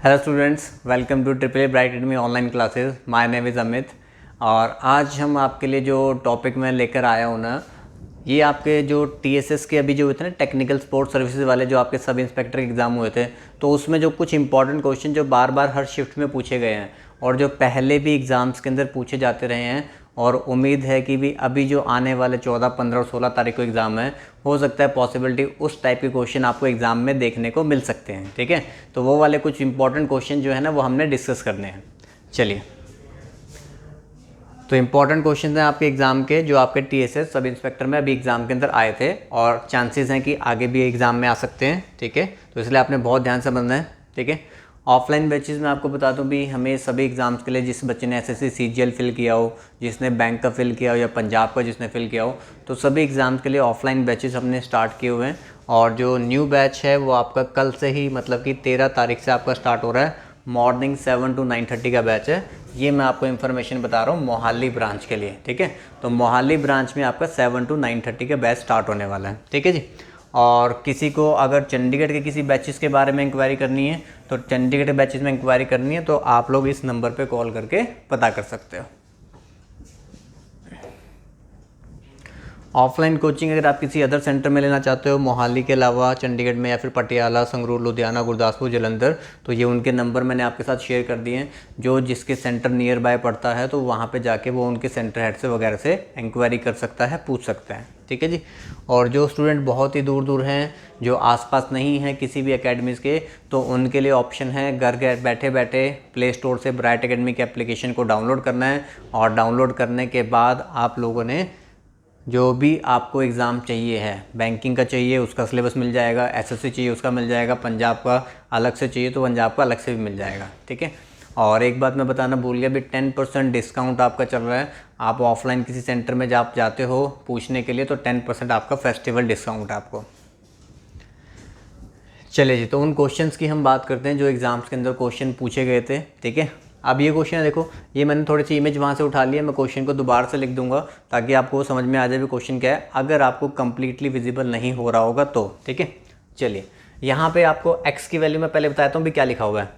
Hello students, welcome to triple A bright academy online classes. My name is Amit और आज हम आपके लिए जो टॉपिक मैं लेकर आया हूँ ना, ये आपके जो टीएसएस के अभी जो हुए थे ना, टेक्निकल सपोर्ट सर्विसेज वाले जो आपके सब इंस्पेक्टर के एग्ज़ाम हुए थे, तो उसमें जो कुछ इंपॉर्टेंट क्वेश्चन जो बार बार हर शिफ्ट में पूछे गए हैं और जो पहले भी एग्ज़ाम्स के अंदर पूछे जाते रहे हैं, और उम्मीद है कि भी अभी जो आने वाले 14, 15 और 16 तारीख को एग्ज़ाम है, हो सकता है पॉसिबिलिटी उस टाइप के क्वेश्चन आपको एग्ज़ाम में देखने को मिल सकते हैं। ठीक है, तो वो वाले कुछ इंपॉर्टेंट क्वेश्चन जो है ना, वो हमने डिस्कस करने हैं। चलिए, तो इम्पॉर्टेंट क्वेश्चन हैं आपके एग्ज़ाम के, जो आपके टीएसएस सब इंस्पेक्टर में अभी एग्ज़ाम के अंदर आए थे और चांसेस हैं कि आगे भी एग्ज़ाम में आ सकते हैं। ठीक है, तो इसलिए आपने बहुत ध्यान से समझना है। ठीक है, ऑफलाइन बैचेस में आपको बता दूं भी, हमें सभी एग्ज़ाम्स के लिए जिस बच्चे ने एसएससी सीजीएल फिल किया हो, जिसने बैंक का फिल किया हो या पंजाब का जिसने फिल किया हो, तो सभी एग्ज़ाम्स के लिए ऑफलाइन बैचेस हमने स्टार्ट किए हुए हैं। और जो न्यू बैच है वो आपका कल से ही, मतलब कि 13 तारीख से आपका स्टार्ट हो रहा है। मॉर्निंग 7 to 9:30 का बैच है। ये मैं आपको इन्फॉर्मेशन बता रहा हूँ मोहाली ब्रांच के लिए। ठीक है, तो मोहाली ब्रांच में आपका 7 to 9:30 का बैच स्टार्ट होने वाला है। ठीक है जी। और किसी को अगर चंडीगढ़ के किसी बैचेस के बारे में इंक्वायरी करनी है, तो चंडीगढ़ के बैचेस में इंक्वायरी करनी है तो आप लोग इस नंबर पे कॉल करके पता कर सकते हो। ऑफलाइन कोचिंग अगर आप किसी अदर सेंटर में लेना चाहते हो, मोहाली के अलावा चंडीगढ़ में या फिर पटियाला, संगरूर, लुधियाना, गुरदासपुर, जलंधर, तो ये उनके नंबर मैंने आपके साथ शेयर कर दिए हैं। जो जिसके सेंटर नियर बाय पड़ता है, तो वहाँ पे जाके वो उनके सेंटर हेड से वगैरह से इंक्वायरी कर सकता है, पूछ सकता है। ठीक है जी। और जो स्टूडेंट बहुत ही दूर दूर हैं, जो आसपास नहीं हैं किसी भी एकेडमीज़ के, तो उनके लिए ऑप्शन है घर बैठे बैठे प्ले स्टोर से ब्राइट एकेडमी के एप्लीकेशन को डाउनलोड करना है। और डाउनलोड करने के बाद आप लोगों ने जो भी आपको एग्ज़ाम चाहिए है, बैंकिंग का चाहिए उसका सिलेबस मिल जाएगा, एसएससी चाहिए उसका मिल जाएगा, पंजाब का अलग से चाहिए तो पंजाब का अलग से भी मिल जाएगा। ठीक है, और एक बात मैं बताना भूल गया भी, 10% डिस्काउंट आपका चल रहा है। आप ऑफलाइन किसी सेंटर में जब जाते हो पूछने के लिए, तो 10% आपका फेस्टिवल डिस्काउंट आपको। चलिए जी, तो उन क्वेश्चंस की हम बात करते हैं जो एग्ज़ाम्स के अंदर क्वेश्चन पूछे गए थे। ठीक है, अब ये क्वेश्चन है, देखो ये मैंने थोड़ी सी इमेज वहाँ से उठा ली है, मैं क्वेश्चन को दोबारा से लिख दूंगा ताकि आपको समझ में आ जाए भी क्वेश्चन क्या है, अगर आपको कंप्लीटली विजिबल नहीं हो रहा होगा तो। ठीक है, चलिए यहाँ पे आपको x की वैल्यू मैं पहले बताता हूँ भी क्या लिखा हुआ है।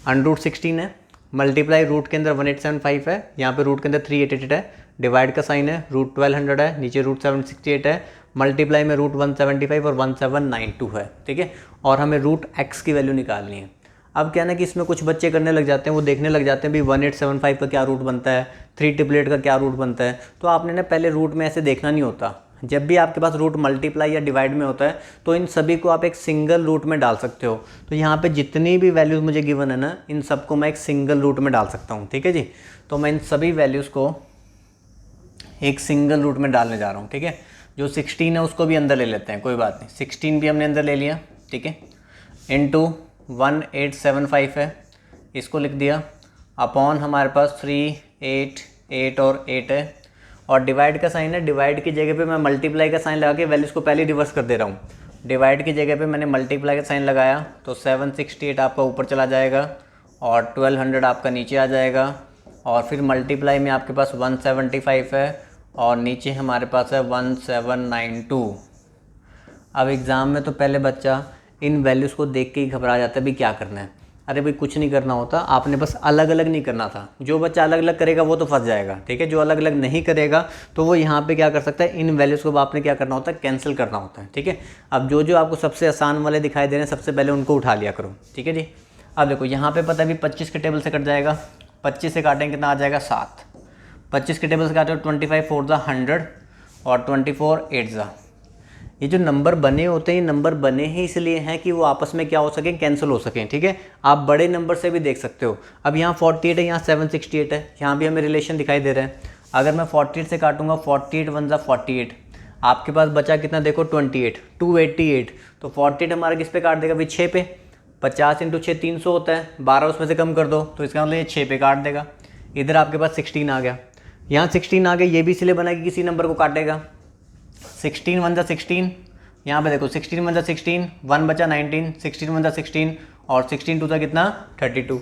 √16 है, मल्टीप्लाई रूट के अंदर 1875 है, यहाँ पे रूट के अंदर 388 है, डिवाइड का साइन है, √1200 है, नीचे √768 है, मल्टीप्लाई में √175 और 1792 है। ठीक है, और हमें √x की वैल्यू निकालनी है। अब क्या ना कि इसमें कुछ बच्चे करने लग जाते हैं, वो देखने लग जाते हैं भी 1875 का क्या रूट बनता है, 388 का क्या रूट बनता है। तो आपने ना पहले रूट में ऐसे देखना नहीं होता। जब भी आपके पास रूट मल्टीप्लाई या डिवाइड में होता है, तो इन सभी को आप एक सिंगल रूट में डाल सकते हो। तो यहाँ पे जितनी भी वैल्यूज़ मुझे गिवन है ना, इन सबको मैं एक सिंगल रूट में डाल सकता हूँ। ठीक है जी, तो मैं इन सभी वैल्यूज़ को एक सिंगल रूट में डालने जा रहा हूँ। ठीक है, जो 16 है उसको भी अंदर ले लेते हैं, कोई बात नहीं, 16 भी हमने अंदर ले लिया। ठीक है, इंटू 1875 है, इसको लिख दिया, अपॉन हमारे पास 3, 8, 8 और 8 है, और डिवाइड का साइन है, डिवाइड की जगह पे मैं मल्टीप्लाई का साइन लगा के वैल्यूज़ को पहले रिवर्स कर दे रहा हूँ। डिवाइड की जगह पे मैंने मल्टीप्लाई का साइन लगाया, तो 768 आपका ऊपर चला जाएगा और 1200 आपका नीचे आ जाएगा, और फिर मल्टीप्लाई में आपके पास 175 है और नीचे हमारे पास है 1792। अब एग्ज़ाम में तो पहले बच्चा इन वैल्यूज़ को देख के ही घबरा जाता है भी क्या करना है। अरे भाई कुछ नहीं करना होता, आपने बस अलग अलग नहीं करना था। जो बच्चा अलग अलग करेगा वो तो फंस जाएगा। ठीक है, जो अलग अलग नहीं करेगा तो वो यहाँ पे क्या कर सकता है, इन वैल्यूज़ को आपने क्या करना होता है, कैंसिल करना होता है। ठीक है, अब जो जो आपको सबसे आसान वाले दिखाई दे रहे हैं, सबसे पहले उनको उठा लिया करो। ठीक है जी, अब देखो यहाँ पर पता है भी 25 के टेबल से कट जाएगा, 25 से काटेंगे कितना आ जाएगा 7, 25 के टेबल से काटे 25 4 ज़ा 100 और 24 8 ज़ा। ये जो नंबर बने होते हैं, ये नंबर बने ही इसलिए हैं कि वो आपस में क्या हो सकें, कैंसिल हो सकें। ठीक है, आप बड़े नंबर से भी देख सकते हो। अब यहाँ 48 है, यहाँ 768 है, यहाँ भी हमें रिलेशन दिखाई दे रहा है। अगर मैं 48 से काटूंगा, 48 1 ज़ा 48, आपके पास बचा कितना देखो 28, 288, तो 48 हमारा किस पे काट देगा भाई, 6 पे। 50 × 6 300 होता है, 12 उसमें से कम कर दो तो इसका मतलब ये 6 पे काट देगा। इधर आपके पास 16 आ गया, यहाँ 16 आ गया, ये भी इसलिए बना कि किसी नंबर को काटेगा। 16 1 ज़ा 16, यहाँ पे देखो 16 1 ज़ा 16, 1 बचा 19, 16 1 ज़ा 16 और 16 2 ज़ा कितना 32।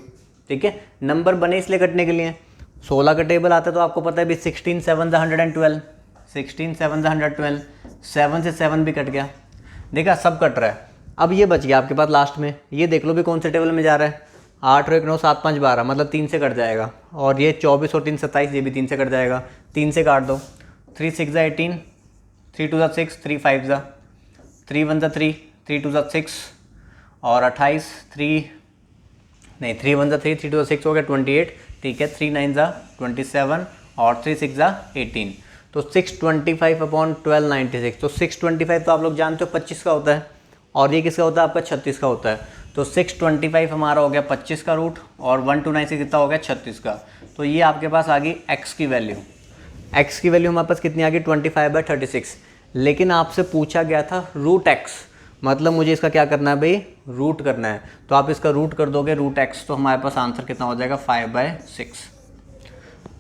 ठीक है, नंबर बने इसलिए कटने के लिए। 16 का टेबल आता है तो आपको पता है भी 16 7 ज़ा 112, 16 7 ज़ा 112, 7 से 7 भी कट गया, देखा सब कट रहा है। अब ये बच गया आपके पास लास्ट में, ये देख लो भी कौन से टेबल में जा रहा है, 8 और 1 9 7 5 12 मतलब 3 से कट जाएगा। और ये 24 और 3 27 ये भी 3 से कट जाएगा, 3 से काट दो। 3 6 ज़ा 18, 3 2 ज़ा 6, 3 5 ज़ा, 3 1 ज़ा 3, 3 2 ज़ा 6 और 28, 3 1 ज़ा 3, 3 2 ज़ा 6 हो गया 28, ठीक है। 3 9 ज़ा 27 और 3 6 ज़ा 18, तो 625 अपॉन 1296। तो 625 तो आप लोग जानते हो 25 का होता है, और ये किसका होता है आपका 36 का होता है। तो 625 हमारा हो गया 25 का रूट, और 1296 कितना हो गया 36 का। तो ये आपके पास आ गई x की वैल्यू। x की वैल्यू हमारे पास कितनी आ गई 25/36। लेकिन आपसे पूछा गया था रूट x, मतलब मुझे इसका क्या करना है भाई, रूट करना है। तो आप इसका रूट कर दोगे रूट x, तो हमारे पास आंसर कितना हो जाएगा 5/6।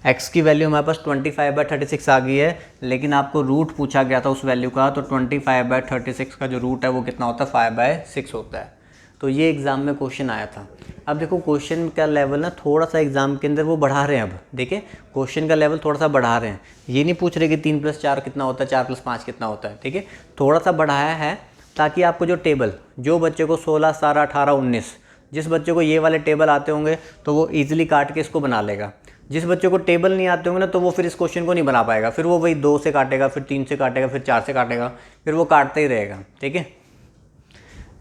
x की वैल्यू हमारे पास 25/36 आ गई है, लेकिन आपको रूट पूछा गया था उस वैल्यू का, तो 25/36 का जो रूट है वो कितना होता है 5/6 होता है। तो ये एग्ज़ाम में क्वेश्चन आया था। अब देखो क्वेश्चन का लेवल ना थोड़ा सा एग्ज़ाम के अंदर वो बढ़ा रहे हैं। अब देखिए क्वेश्चन का लेवल थोड़ा सा बढ़ा रहे हैं, ये नहीं पूछ रहे कि 3 + 4 कितना होता है, 4 + 5 कितना होता है, ठीक है। थोड़ा सा बढ़ाया है ताकि आपको जो टेबल, जो बच्चे को 16 17 18 19, जिस बच्चे को ये वाले टेबल आते होंगे तो वो ईजिली काट के इसको बना लेगा। जिस बच्चे को टेबल नहीं आते होंगे ना, तो वो फिर इस क्वेश्चन को नहीं बना पाएगा, फिर वो वही 2 से काटेगा, फिर 3 से काटेगा, फिर 4 से काटेगा, फिर वो काटता ही रहेगा, ठीक है।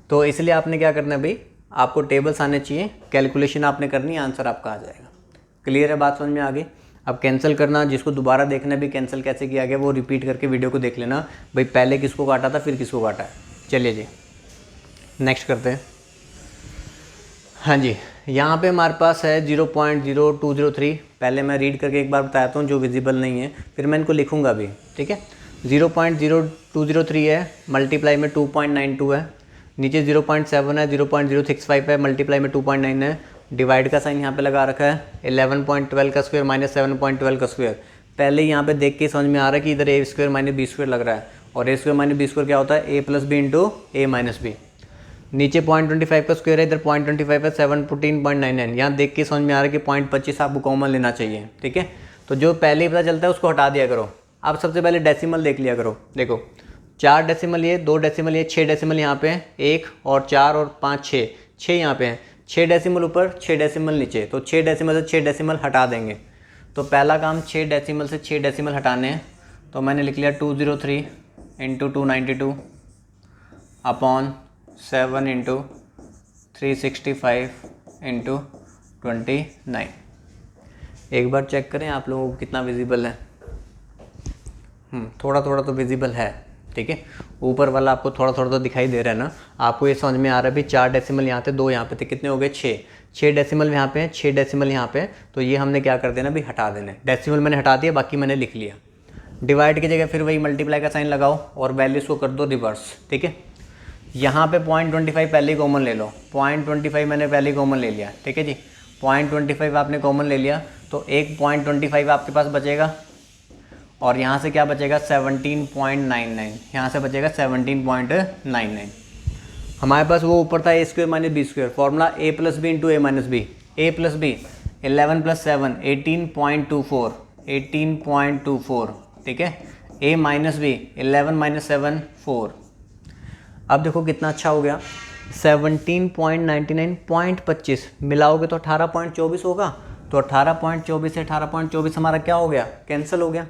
तो इसलिए आपने क्या करना है भाई, आपको टेबल्स आने चाहिए, कैलकुलेशन आपने करनी है, आंसर आपका आ जाएगा। क्लियर है, बात समझ में आ गई। अब कैंसिल करना, जिसको दोबारा देखना भी कैंसिल कैसे किया गया वो रिपीट करके वीडियो को देख लेना भाई, पहले किसको काटा था फिर किसको काटा है। चलिए जी नेक्स्ट करते हैं। हाँ जी, यहाँ पे हमारे पास है 0.0203। पहले मैं रीड करके एक बार बताता हूँ जो विजिबल नहीं है, फिर मैं इनको लिखूँगा भी, ठीक है। 0.0203 है, मल्टीप्लाई में 2.92 है, नीचे 0.7 है, 0.065 है, मल्टीप्लाई में 2.9 है, डिवाइड का साइन यहाँ पे लगा रखा है, 11.12 का स्क्वायर माइनस 7.12 का स्क्वायर। पहले यहाँ पे देख के समझ में आ रहा है कि इधर a² माइनस b² लग रहा है, और a² माइनस b² क्या होता है a + b into a minus b। नीचे 0.25 का स्क्वायर है, इधर 0.25 है, 17.99। यहाँ देख के समझ में आ रहा है कि 0.25 आपको कॉमन लेना चाहिए, ठीक है। तो जो पहले ही पता चलता है उसको हटा दिया करो। अब सबसे पहले डेसिमल देख लिया करो। देखो 4 डेसिमल ये, 2 डेसिमल ये, 6 डेसिमल यहाँ पे, 1 और 4 और 5 6 यहाँ पे हैं। 6 डेसिमल ऊपर, 6 डेसिमल नीचे, तो 6 डेसिमल से 6 डेसिमल हटा देंगे। तो पहला काम 6 डेसिमल से 6 डेसिमल हटाने हैं, तो मैंने लिख लिया 203 इंटू 292 अपॉन 7 इंटू 365 इंटू 29। एक बार चेक करें आप लोगों को कितना विजिबल है। थोड़ा थोड़ा तो विजिबल है, ठीक है। ऊपर वाला आपको थोड़ा थोड़ा तो दिखाई दे रहा है ना। आपको ये समझ में आ रहा है भी 4 डेसिमल यहाँ थे, 2 यहाँ पे थे, कितने हो गए 6 डेसिमल यहाँ पे हैं, 6 डेसिमल यहाँ पे, तो ये हमने क्या कर देना भी हटा देना। डेसिमल मैंने हटा दिया, बाकी मैंने लिख लिया। डिवाइड की जगह फिर वही मल्टीप्लाई का साइन लगाओ और वैल्यूज़ को कर दो रिवर्स, ठीक है। यहाँ पे 0.25 पहले ही कॉमन ले लो, 0.25 मैंने पहले ही कॉमन ले लिया, ठीक है जी। 0.25 आपने कॉमन ले लिया, तो एक 0.25 आपके पास बचेगा, और यहाँ से क्या बचेगा 17.99, यहाँ से बचेगा 17.99। हमारे पास वो ऊपर था a² minus b², formula a + b into a minus b। a + b 11 + 7 18.24, 18.24, ठीक है। a minus b 11 minus 7 4। अब देखो कितना अच्छा हो गया, 17.99 0.25 मिलाओगे तो 18.24 होगा, तो 18.24 से 18.24 हमारा क्या हो गया, कैंसिल हो गया।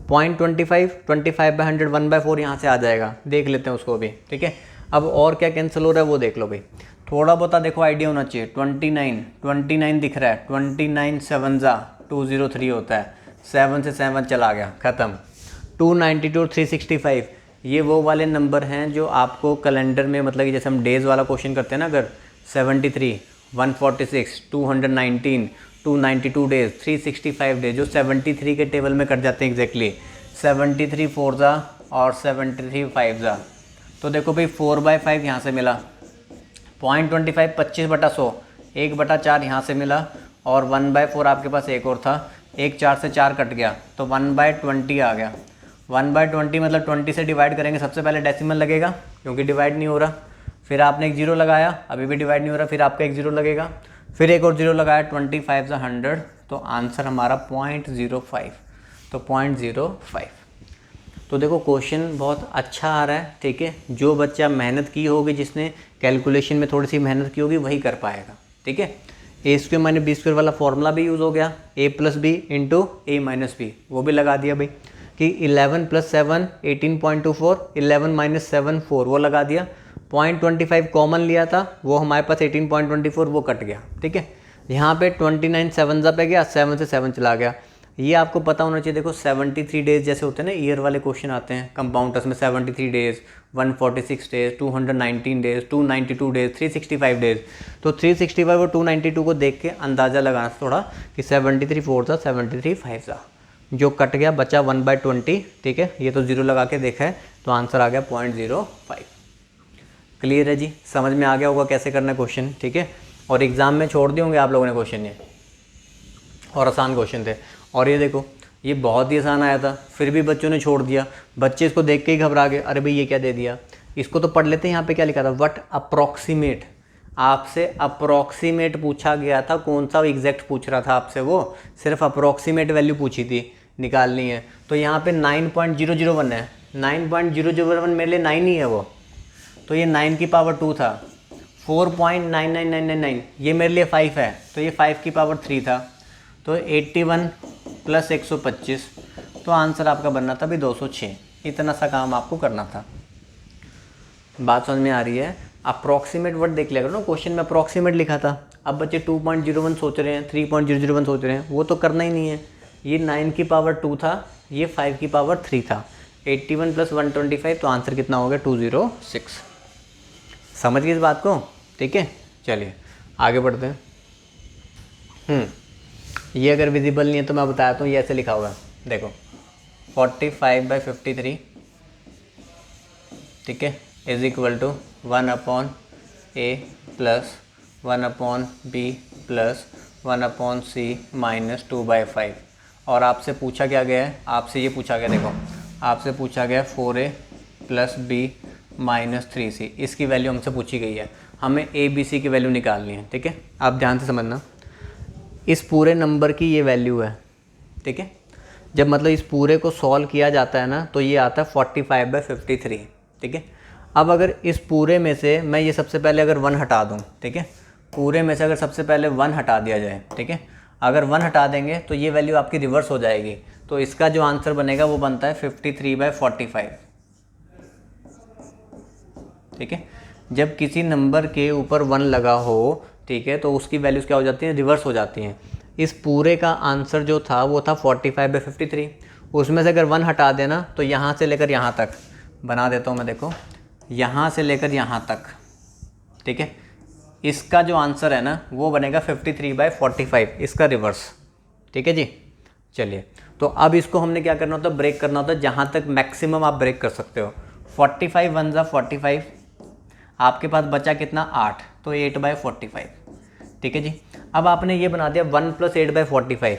0.25 25/100 1/4 यहाँ से आ जाएगा, देख लेते हैं उसको भी, ठीक है। अब और क्या कैंसिल हो रहा है वो देख लो भाई, थोड़ा बहुत देखो आइडिया होना चाहिए। 29 दिख रहा है, 29 7 ज़ा 203 होता है, 7 से 7 चला गया, ख़त्म। 292 365 ये वो वाले नंबर हैं जो आपको कैलेंडर में, मतलब कि जैसे हम डेज़ वाला क्वेश्चन करते हैं ना, अगर 73 146 219 292 डेज 365 डेज, जो 73 के टेबल में कट जाते हैं एग्जैक्टली। 73 4 ज़ा और 73 5 ज़ा, तो देखो भाई 4/5 यहाँ से मिला, 0.25 25/100 1/4 यहाँ से मिला, और 1/4 आपके पास एक और था, एक 4 से 4 कट गया, तो 1/20 आ गया। 1/20 मतलब 20 से डिवाइड करेंगे, सबसे पहले डेसिमल लगेगा क्योंकि डिवाइड नहीं हो रहा, फिर आपने एक जीरो लगाया, अभी भी डिवाइड नहीं हो रहा, फिर आपका एक जीरो लगेगा, फिर एक और जीरो लगाया, 25 × 100, तो आंसर हमारा 0.05, तो 0.05। तो देखो क्वेश्चन बहुत अच्छा आ रहा है, ठीक है। जो बच्चा मेहनत की होगी, जिसने कैलकुलेशन में थोड़ी सी मेहनत की होगी, वही कर पाएगा, ठीक है। ए स्क्वायर माइनस बी स्क्वायर वाला फॉर्मूला भी यूज़ हो गया, ए प्लस बी इंटू ए माइनस बी, वो भी लगा दिया भाई कि 11 प्लस 7 18.24, 11 माइनस 7 4, वो लगा दिया। 0.25 कॉमन लिया था, वो हमारे पास 18.24, वो कट गया। ठीक है, यहाँ पे 29 7 पे गया, 7 से 7 चला गया। ये आपको पता होना चाहिए। देखो 73 डेज जैसे होते हैं ना, ईयर वाले क्वेश्चन आते हैं कंपाउंडर्स में, 73 days, 146 days, 219 days, 292 days, 365 days. तो 365 और 292 को देख के अंदाज़ा लगाना थोड़ा कि 73 4 था, 73 5 था, जो कट गया बचा 1/20। ठीक है, ये तो जीरो लगा के देखा है, तो आंसर आ गया 0.05। क्लियर है जी, समझ में आ गया होगा कैसे करना है क्वेश्चन। ठीक है, और एग्ज़ाम में छोड़ दिए होंगे आप लोगों ने क्वेश्चन ये, और आसान क्वेश्चन थे। और ये देखो, ये बहुत ही आसान आया था, फिर भी बच्चों ने छोड़ दिया। बच्चे इसको देख के ही घबरा गए, अरे भाई ये क्या दे दिया। इसको तो पढ़ लेते हैं, यहाँ पे क्या लिखा था, व्हाट अप्रॉक्सीमेट। आपसे अप्रॉक्सीमेट पूछा गया था, कौन सा एग्जैक्ट पूछ रहा था आपसे, वो सिर्फ अप्रॉक्सीमेट वैल्यू पूछी थी, निकालनी है। तो यहाँ पे 9.001 है, 9.001 मेरे लिए 9 ही है वो, तो ये 9 की पावर 2 था। 4.99999 ये मेरे लिए 5 है, तो ये 5 की पावर 3 था। तो 81 प्लस 125, तो आंसर आपका बनना था भी 206। इतना सा काम आपको करना था। बात समझ में आ रही है। अप्रॉक्सीमेट वर्ड देख लिया करो ना, क्वेश्चन में अप्रॉक्सीमेट लिखा था। अब बच्चे 2.01 सोच रहे हैं, 3.001 सोच रहे हैं, वो तो करना ही नहीं है। ये 9 की पावर 2 था, ये 5 की पावर 3 था। 81 प्लस 125, तो आंसर कितना हो गया 206। समझ गए इस बात को। ठीक है, चलिए आगे बढ़ते हैं। ये अगर विजिबल नहीं है तो मैं बताता हूँ, ये ऐसे लिखा हुआ है, देखो 45/53, ठीक है, is equal to 1/a plus 1/b plus 1/c minus 2/5। और आपसे पूछा क्या गया है, आपसे ये पूछा गया, देखो आपसे पूछा गया 4a plus b minus 3c, इसकी वैल्यू हमसे पूछी गई है। हमें a b c की वैल्यू निकालनी है। ठीक है, आप ध्यान से समझना, इस पूरे नंबर की ये वैल्यू है। ठीक है, जब मतलब इस पूरे को सॉल्व किया जाता है ना, तो ये आता है 45/53। ठीक है, अब अगर इस पूरे में से मैं ये सबसे पहले अगर 1 हटा दूँ, ठीक है, पूरे में से अगर सबसे पहले 1 हटा दिया जाए, ठीक है, अगर 1 हटा देंगे तो ये वैल्यू आपकी रिवर्स हो जाएगी। तो इसका जो आंसर बनेगा वो बनता है 53/45। ठीक है, जब किसी नंबर के ऊपर 1 लगा हो, ठीक है, तो उसकी वैल्यूज़ क्या हो जाती हैं, रिवर्स हो जाती हैं। इस पूरे का आंसर जो था वो था 45/53। उसमें से अगर 1 हटा देना तो यहाँ से लेकर यहाँ तक बना देता हूँ मैं, देखो यहाँ से लेकर यहाँ तक, ठीक है, इसका जो आंसर है ना वो बनेगा 53/45, इसका रिवर्स। ठीक है जी, चलिए, तो अब इसको हमने क्या करना होता है, ब्रेक करना होता है, जहाँ तक मैक्सिमम आप ब्रेक कर सकते हो। 45 1 ज़ा 45, आपके पास बचा कितना 8, तो 8/45। ठीक है जी, अब आपने ये बना दिया 1 + 8/45,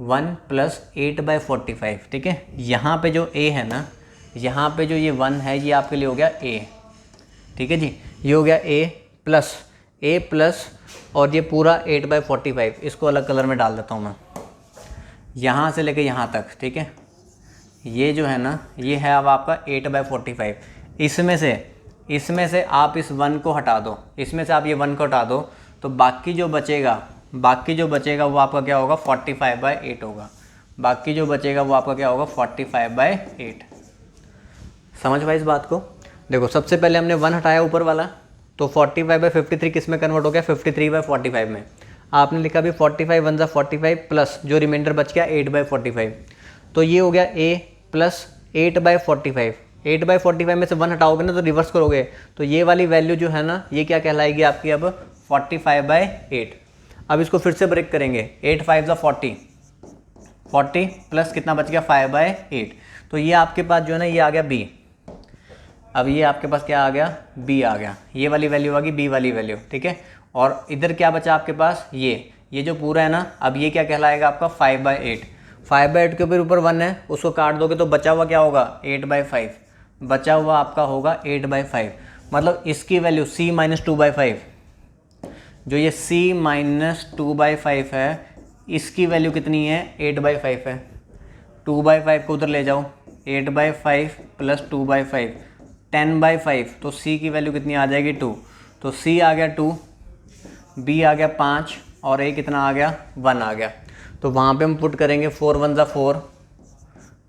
1 + 8/45। ठीक है, यहाँ पे जो a है ना, यहाँ पे जो ये 1 है, ये आपके लिए हो गया a। ठीक है जी, ये हो गया a प्लस और ये पूरा 8/45, इसको अलग कलर में डाल देता हूँ मैं, यहाँ से लेके यहाँ तक। ठीक है, ये जो है ना, ये है अब आपका 8/45। इसमें से आप इस 1 को हटा दो, इसमें से आप ये 1 को हटा दो, तो बाकी जो बचेगा वो आपका क्या होगा, 45/8 होगा। बाकी जो बचेगा वो आपका क्या होगा, 45/8। समझ पाए इस बात को। देखो सबसे पहले हमने 1 हटाया ऊपर वाला, तो 45/53 किस में कन्वर्ट हो गया, 53/45 में। आपने लिखा भी 45 1 ज़ा 45 प्लस जो रिमाइंडर बच गया 8/45, तो ये हो गया a प्लस 8/45। 8/45 में से 1 हटाओगे ना तो रिवर्स करोगे, तो ये वाली वैल्यू जो है ना, ये क्या कहलाएगी आपकी अब 45/8। अब इसको फिर से ब्रेक करेंगे, 8 5 ज़ा 40, 40 प्लस कितना बच गया 5/8, तो ये आपके पास जो है ना, ये आ गया b। अब ये आपके पास क्या आ गया, b आ गया, ये वाली वैल्यू आ गई b वाली वैल्यू। ठीक है, और इधर क्या बचा आपके पास, ये जो पूरा है ना, अब ये क्या कहलाएगा आपका 5/8। 5/8 के ऊपर 1 है, उसको काट दोगे तो बचा हुआ क्या होगा 8/5, बचा हुआ आपका होगा 8/5। मतलब इसकी वैल्यू c - 2/5, जो ये c - 2/5 है, इसकी वैल्यू कितनी है 8/5 है। 2/5 को उधर ले जाओ, 8/5 प्लस 2/5 10/5, तो c की वैल्यू कितनी आ जाएगी 2, तो c आ गया 2, बी आ गया 5 और ए कितना आ गया 1 आ गया। तो वहाँ पे हम पुट करेंगे 4 1 ज़ा 4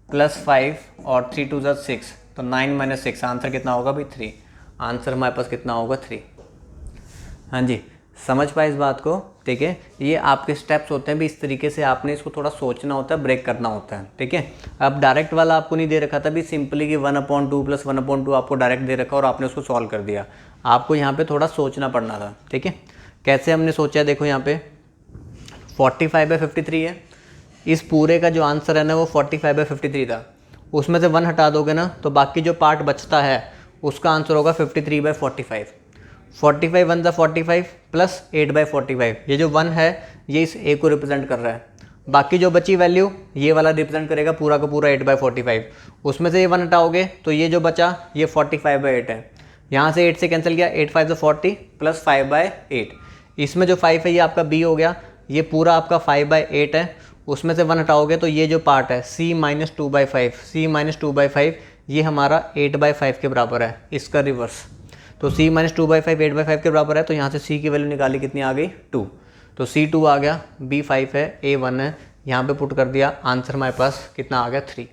प्लस 5 और 3 2 ज़ा 6, तो 9 माइनस 6 आंसर कितना होगा भाई 3। आंसर हमारे पास कितना होगा 3। हाँ जी, समझ पाए इस बात को, ठीक है। ये आपके स्टेप्स होते हैं भी, इस तरीके से आपने इसको थोड़ा सोचना होता है, ब्रेक करना होता है, ठीक है। अब डायरेक्ट वाला आपको नहीं दे रखा था भी, सिंपली कि 1/2 प्लस 1/2 आपको डायरेक्ट दे रखा और आपने उसको सॉल्व कर दिया। आपको यहाँ पे थोड़ा सोचना पड़ना था, ठीक है। कैसे हमने सोचा, देखो यहाँ पे 45/53 है, इस पूरे का जो आंसर है ना वो 45/53 था। उसमें से 1 हटा दोगे ना तो बाकी जो पार्ट बचता है उसका आंसर होगा 53/45। 45 1 ज़ा 45 प्लस 8/45, ये जो 1 है ये इस ए को रिप्रेजेंट कर रहा है। बाकी जो बची वैल्यू ये वाला रिप्रेजेंट करेगा पूरा का पूरा 8/45। उसमें से ये 1 हटाओगे तो ये जो बचा ये 45/8 है। यहाँ से 8 से कैंसिल किया, 8 5 40 प्लस 5/8। इसमें जो 5 है ये आपका बी हो गया, ये पूरा आपका 5/8 है। उसमें से 1 हटाओगे तो ये जो पार्ट है c माइनस 2/5, c माइनस 2/5 ये हमारा 8/5 के बराबर है, इसका रिवर्स। तो c माइनस 2/5 8/5 के बराबर है, तो यहाँ से c की वैल्यू निकाली कितनी आ गई 2, तो c 2 आ गया, b 5 है, a 1 है, यहाँ पे पुट कर दिया, आंसर हमारे पास कितना आ गया 3।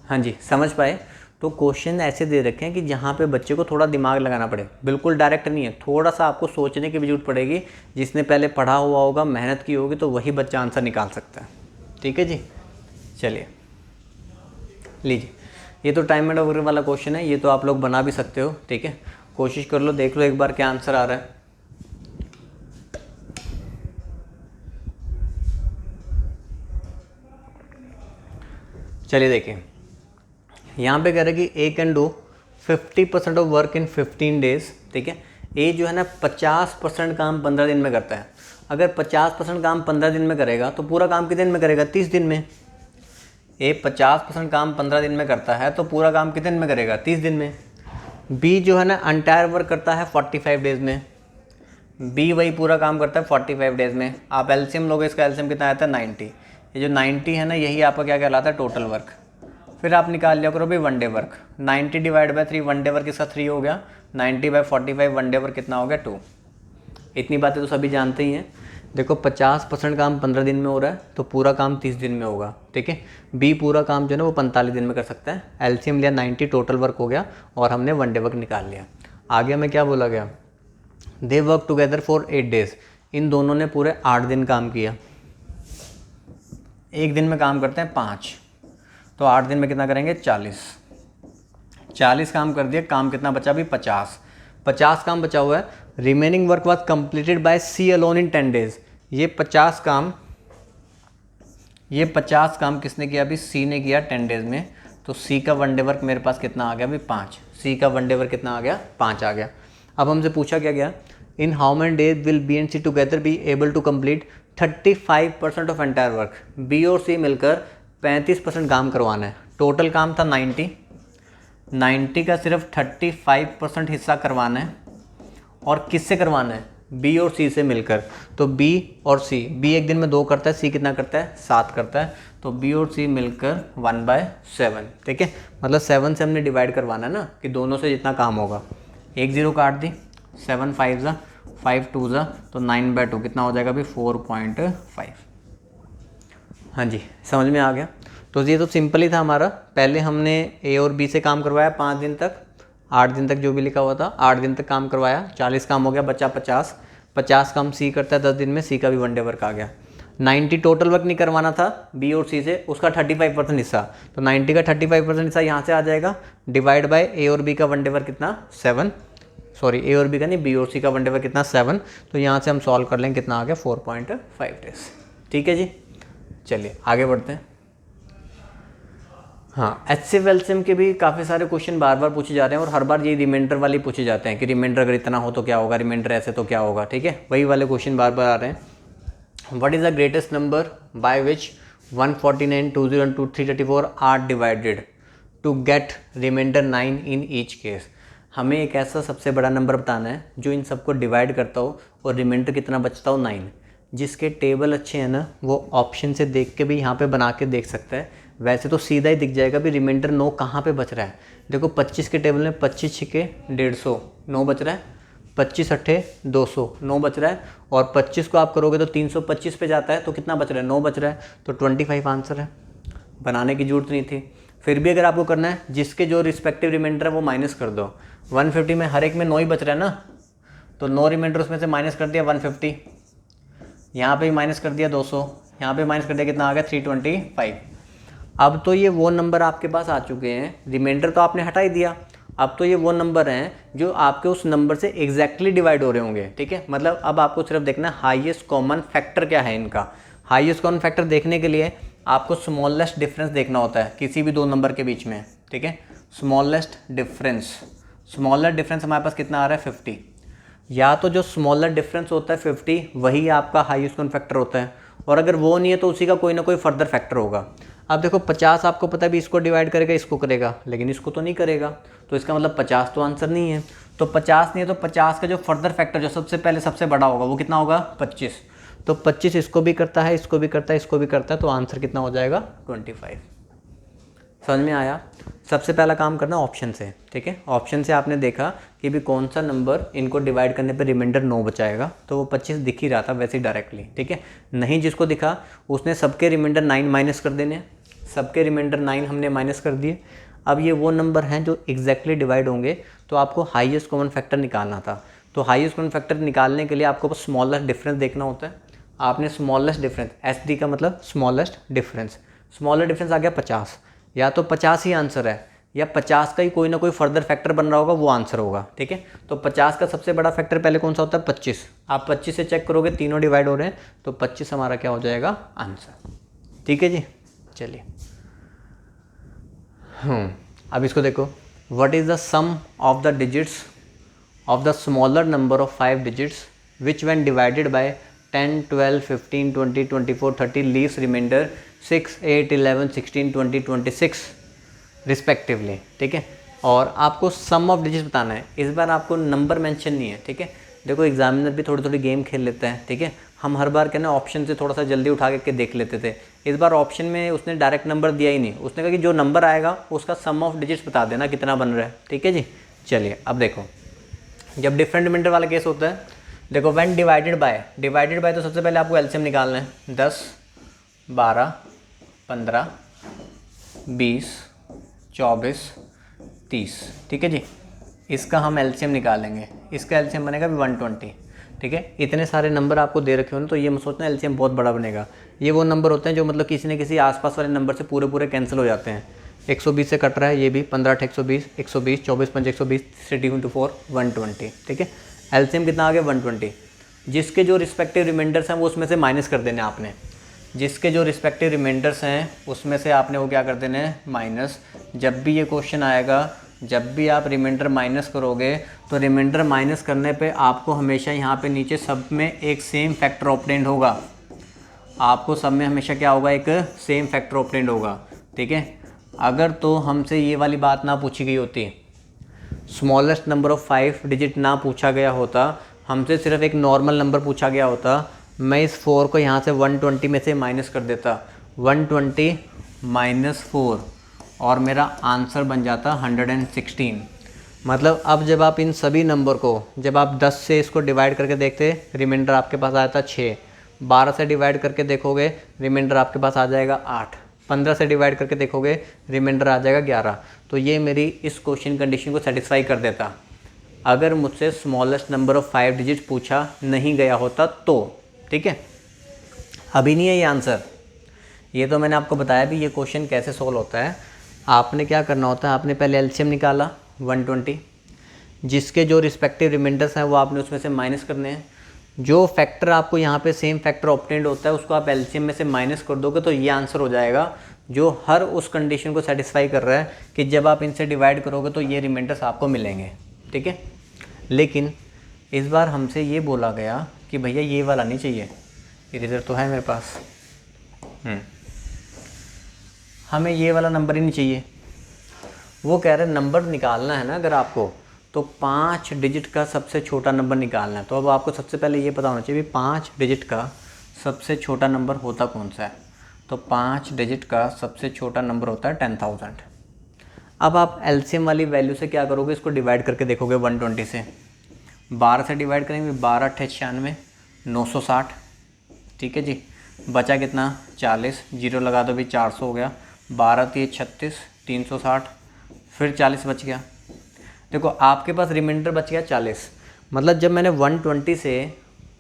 हाँ जी, समझ पाए। तो क्वेश्चन ऐसे दे रखे हैं कि जहाँ पे बच्चे को थोड़ा दिमाग लगाना पड़े, बिल्कुल डायरेक्ट नहीं है, थोड़ा सा आपको सोचने की भी जरूरत पड़ेगी। जिसने पहले पढ़ा हुआ होगा, मेहनत की होगी, तो वही बच्चा आंसर निकाल सकता है, ठीक है जी। चलिए लीजिए, ये तो टाइम एंड वर्क वाला क्वेश्चन है, ये तो आप लोग बना भी सकते हो, ठीक है। कोशिश कर लो, देख लो एक बार क्या आंसर आ रहा है। चलिए देखिए, यहाँ पे कह रहा है कि A can do 50% of work in 15 days, ठीक है। ए जो है ना 50% काम 15 दिन में करता है। अगर 50% काम 15 दिन में करेगा तो पूरा काम कितने दिन में करेगा, 30 दिन में। ए 50% काम 15 दिन में करता है तो पूरा काम कितने दिन में करेगा, 30 दिन में। बी जो है ना एंटायर वर्क करता है 45 डेज में, बी वही पूरा काम करता है 45 डेज में। आप एलसीएम लोगे, इसका एलसीएम कितना आता है 90। ये जो 90 है ना, यही आपका क्या कहलाता है, टोटल वर्क। फिर आप निकाल लिया करो भाई 1 day work, 90 divide by 3, 1 day work इसका 3 हो गया, 90/45 1 डे वर्क कितना हो गया 2। इतनी बातें तो सभी जानते ही हैं। देखो 50% काम 15 दिन में हो रहा है तो पूरा काम 30 दिन में होगा, ठीक है। बी पूरा काम जो है ना वो 45 दिन में कर सकता है। एलसीएम लिया 90, टोटल वर्क हो गया और हमने 1 डे वर्क निकाल लिया। आगे हमें क्या बोला गया, they work together for 8 days. इन दोनों ने पूरे 8 दिन काम किया। एक दिन में काम करते हैं 5, तो 8 दिन में कितना करेंगे 40 काम कर दिया। काम कितना बचा अभी 50 काम बचा हुआ है। Remaining work was completed by C alone in 10 days. ये 50 काम किसने किया अभी, सी ने किया 10 डेज में। तो सी का 1 डे वर्क मेरे पास कितना आ गया अभी 5। सी का 1 डे वर्क कितना आ गया 5 आ गया। अब हमसे पूछा क्या गया, in how many days will B and C together be able to complete 35% of entire work. B और सी मिलकर 35% काम करवाना है। टोटल काम था 90 का सिर्फ 35% हिस्सा करवाना है। और किससे करवाना है, बी और सी से मिलकर। तो बी और सी, बी एक दिन में 2 करता है, सी कितना करता है 7 करता है। तो बी और सी मिलकर 1/7, ठीक है। मतलब 7 से हमने डिवाइड करवाना है ना, कि दोनों से जितना काम होगा। 1 0 काट दी, 7 5 ज़ा 5 2 ज़ा, तो 9/2 कितना हो जाएगा अभी 4.5। हाँ जी, समझ में आ गया। तो ये तो सिंपल ही था हमारा। पहले हमने ए और बी से काम करवाया 5 दिन तक, 8 दिन तक जो भी लिखा हुआ था 8 दिन तक काम करवाया, 40 काम हो गया, बचा 50 काम सी करता है 10 दिन में, सी का भी 1 डे वर्क आ गया। 90 टोटल वर्क नहीं करवाना था बी और सी से, उसका 35% हिस्सा। तो 90 का 35% हिस्सा यहाँ से आ जाएगा, डिवाइड बाय ए और बी का 1 डे वर्क कितना 7, सॉरी ए और बी का नहीं, बी और सी का 1 डे वर्क कितना 7। तो यहाँ से हम सॉल्व कर लेंगे, कितना आ गया 4.5 डेज, ठीक है जी। चलिए आगे बढ़ते हैं। हाँ, एचसीएफ एलसीएम के भी काफ़ी सारे क्वेश्चन बार बार पूछे जा रहे हैं और हर बार ये रिमाइंडर वाले पूछे जाते हैं कि रिमाइंडर अगर इतना हो तो क्या होगा, रिमाइंडर ऐसे तो क्या होगा, ठीक है। वही वाले क्वेश्चन बार बार आ रहे हैं। What is the greatest number by which 149 202 334 are divided to get remainder 9 in each case. हमें एक ऐसा सबसे बड़ा नंबर बताना है जो इन सबको डिवाइड करता हो और रिमाइंडर कितना बचता हो 9। जिसके टेबल अच्छे हैं ना वो ऑप्शन से देख के भी यहाँ पे बना के देख सकता है। वैसे तो सीधा ही दिख जाएगा भी रिमाइंडर 9 कहाँ पे बच रहा है। देखो 25 के टेबल में 25 छिके 150, 9 बच रहा है। 25 अट्ठे 200, 9 बच रहा है, और 25 को आप करोगे तो 325 पे जाता है, तो कितना बच रहा है, 9 बच रहा है, तो 25 आंसर है। बनाने की जरूरत नहीं थी। फिर भी अगर आपको करना है, जिसके जो रिस्पेक्टिव रिमाइंडर है वो माइनस कर दो। 150 में हर एक में 9 ही बच रहा है ना, तो 9 रिमाइंडर उसमें से माइनस कर दिया 150, यहाँ पे भी माइनस कर दिया 200, यहाँ पे माइनस कर दिया, कितना आ गया 325। अब तो ये वो नंबर आपके पास आ चुके हैं, रिमाइंडर तो आपने हटा ही दिया, अब तो ये वो नंबर हैं जो आपके उस नंबर से एग्जैक्टली डिवाइड हो रहे होंगे, ठीक है। मतलब अब आपको सिर्फ देखना है हाईएस्ट कॉमन फैक्टर क्या है इनका। हाईएस्ट कॉमन फैक्टर देखने के लिए आपको स्मॉलेस्ट डिफरेंस देखना होता है किसी भी दो नंबर के बीच में, ठीक है। स्मॉलेस्ट डिफरेंस, स्मॉलर डिफरेंस हमारे पास कितना आ रहा है 50, या तो जो स्मॉलर डिफरेंस होता है 50 वही आपका हाईएस्ट कॉमन फैक्टर होता है, और अगर वो नहीं है तो उसी का कोई ना कोई फर्दर फैक्टर होगा। अब देखो 50 आपको पता है भी इसको डिवाइड करेगा, इसको करेगा, लेकिन इसको तो नहीं करेगा, तो इसका मतलब 50 तो आंसर नहीं है। तो 50 नहीं है तो 50 का जो फर्दर फैक्टर जो सबसे पहले सबसे बड़ा होगा वो कितना होगा 25, तो 25 इसको भी करता है, इसको भी करता है, इसको भी करता है, तो आंसर कितना हो जाएगा 25। समझ में आया। सबसे पहला काम करना ऑप्शन से, ठीक है। ऑप्शन से आपने देखा कि भी कौन सा नंबर इनको डिवाइड करने पर रिमाइंडर 9 बचाएगा, तो वो 25 दिख ही रहा था वैसे ही डायरेक्टली, ठीक है। नहीं जिसको दिखा उसने सबके रिमाइंडर 9 माइनस कर देने, सबके रिमाइंडर 9 हमने माइनस कर दिए। अब ये वो नंबर हैं जो एग्जैक्टली डिवाइड होंगे, तो आपको हाईएस्ट कॉमन फैक्टर निकालना था। तो हाईएस्ट कॉमन फैक्टर निकालने के लिए आपको बस स्मॉलेस्ट डिफरेंस देखना होता है। आपने स्मॉलेस्ट डिफरेंस, SD का मतलब स्मॉलेस्ट डिफरेंस, स्मॉलर डिफरेंस आ गया 50, या तो 50 ही आंसर है, या 50 का ही कोई ना कोई फर्दर फैक्टर बन रहा होगा वो आंसर होगा, ठीक है। तो 50 का सबसे बड़ा फैक्टर पहले कौन सा होता है 25, आप 25 से चेक करोगे तीनों डिवाइड हो रहे हैं, तो 25 हमारा क्या हो जाएगा आंसर, ठीक है जी। चलिए अब इसको देखो, what is the sum of the digits of the smaller number of 5 digits which when divided by 10, 12, 15, 20, 24, 30 leaves remainder 6, 8, 11, 16, 20, 26 respectively, ठीक है। और आपको सम ऑफ डिजिट्स बताना है, इस बार आपको नंबर मेंशन नहीं है, ठीक है। देखो एग्जामिनर भी थोड़ी थोड़ी गेम खेल लेता है, ठीक है। हम हर बार कहना ऑप्शन से थोड़ा सा जल्दी उठा के देख लेते थे, इस बार ऑप्शन में उसने डायरेक्ट नंबर दिया ही नहीं, उसने कहा कि जो नंबर आएगा उसका सम ऑफ डिजिट्स बता देना कितना बन रहा है, ठीक है जी। चलिए अब देखो, जब डिफरेंट रिमाइंडर वाला केस होता है, देखो व्हेन डिवाइडेड बाय तो सबसे पहले आपको एलसीएम निकालना है, 10, 12, 15, 20, 24, 30, ठीक है जी। इसका हम एलसीएम निकालेंगे, इसका एलसीएम बनेगा भी 120, ठीक है। इतने सारे नंबर आपको दे रखे हो ना, तो ये मत सोचना एलसीएम बहुत बड़ा बनेगा। ये वो नंबर होते हैं जो मतलब किसी न किसी आसपास वाले नंबर से पूरे पूरे कैंसिल हो जाते हैं। 120 से कट रहा है ये भी, 15 8 120, 120, 24 5 120, 3 × 4 120, ठीक है। एलसीएम कितना आ गया 120। जिसके जो रिस्पेक्टिव रिमाइंडर्स हैं वो उसमें से माइनस कर देने आपने, जिसके जो रिस्पेक्टिव रिमाइंडर्स हैं उसमें से आपने वो क्या कर देने हैं माइनस। जब भी ये क्वेश्चन आएगा, जब भी आप रिमाइंडर माइनस करोगे तो रिमाइंडर माइनस करने पे आपको हमेशा यहाँ पे नीचे सब में एक सेम फैक्टर ऑपरेंड होगा, आपको सब में हमेशा क्या होगा एक सेम फैक्टर ऑपरेंड होगा, ठीक है। अगर तो हमसे ये वाली बात ना पूछी गई होती, स्मॉलेस्ट नंबर ऑफ 5 डिजिट ना पूछा गया होता, हमसे सिर्फ एक नॉर्मल नंबर पूछा गया होता, मैं इस 4 को यहाँ से 120 में से माइनस कर देता, 120 - 4 और मेरा आंसर बन जाता 116। मतलब अब जब आप इन सभी नंबर को, जब आप 10 से इसको डिवाइड करके देखते, रिमाइंडर आपके पास आया था 6, 12 से डिवाइड करके देखोगे रिमाइंडर आपके पास आ जाएगा 8, 15 से डिवाइड करके देखोगे रिमाइंडर आ जाएगा 11। तो ये मेरी इस क्वेश्चन कंडीशन को सेटिस्फाई कर देता अगर मुझसे स्मॉलेस्ट नंबर ऑफ 5 डिजिट पूछा नहीं गया होता तो, ठीक है। अभी नहीं है ये आंसर, ये तो मैंने आपको बताया भी ये क्वेश्चन कैसे सोल्व होता है। आपने क्या करना होता है, आपने पहले एलसीएम निकाला 120, जिसके जो रिस्पेक्टिव रिमाइंडर्स हैं वो आपने उसमें से माइनस करने हैं। जो फैक्टर आपको यहाँ पे सेम फैक्टर ऑब्टेंड होता है उसको आप एलसीएम में से माइनस कर दोगे तो ये आंसर हो जाएगा जो हर उस कंडीशन को सेटिस्फाई कर रहा है कि जब आप इनसे डिवाइड करोगे तो ये रिमाइंडर्स आपको मिलेंगे, ठीक है। लेकिन इस बार हमसे ये बोला गया कि भैया ये वाला नहीं चाहिए, इरेजर तो है मेरे पास, हमें ये वाला नंबर ही नहीं चाहिए। वो कह रहे नंबर निकालना है ना अगर आपको, तो 5 डिजिट का सबसे छोटा नंबर निकालना है। तो अब आपको सबसे पहले ये पता होना चाहिए 5 डिजिट का सबसे छोटा नंबर होता कौन सा है। तो 5 डिजिट का सबसे छोटा नंबर होता है 10,000। अब आप एलसीएम वाली वैल्यू से क्या करोगे, इसको डिवाइड करके देखोगे 120 से। 12 से डिवाइड करेंगे, 12 अट्ठे 96, 960, ठीक है जी। बचा कितना 40, जीरो लगा दो भी 400 हो गया, 12 3 36, 360, फिर 40 बच गया। देखो आपके पास रिमाइंडर बच गया 40। मतलब जब मैंने 120 से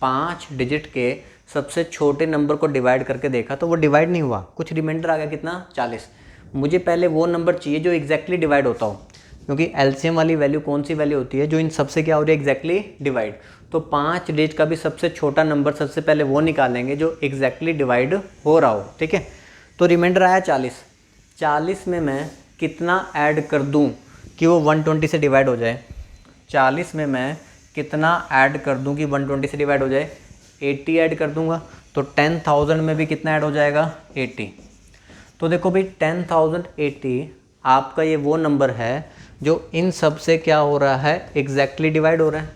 5 डिजिट के सबसे छोटे नंबर को डिवाइड करके देखा तो वो डिवाइड नहीं हुआ, कुछ रिमाइंडर आ गया कितना 40। मुझे पहले वो नंबर चाहिए जो एग्जैक्टली डिवाइड होता हो, क्योंकि एलसीएम वाली वैल्यू कौन सी वैल्यू होती है जो इन सबसे क्या हो रही है एग्जैक्टली डिवाइड। तो 5 डिजिट का भी सबसे छोटा नंबर सबसे पहले वो निकालेंगे जो एग्जैक्टली डिवाइड हो रहा हो, ठीक है। तो रिमाइंडर आया 40। 40 में मैं कितना ऐड कर दूं कि वो 120 से डिवाइड हो जाए? 40 में मैं कितना ऐड कर दूं कि 120 से डिवाइड हो जाए? 80 ऐड कर दूंगा। तो 10,000 में भी कितना ऐड हो जाएगा? 80। तो देखो भाई 10,080 आपका ये वो नंबर है जो इन सब से क्या हो रहा है एग्जैक्टली डिवाइड हो रहा है।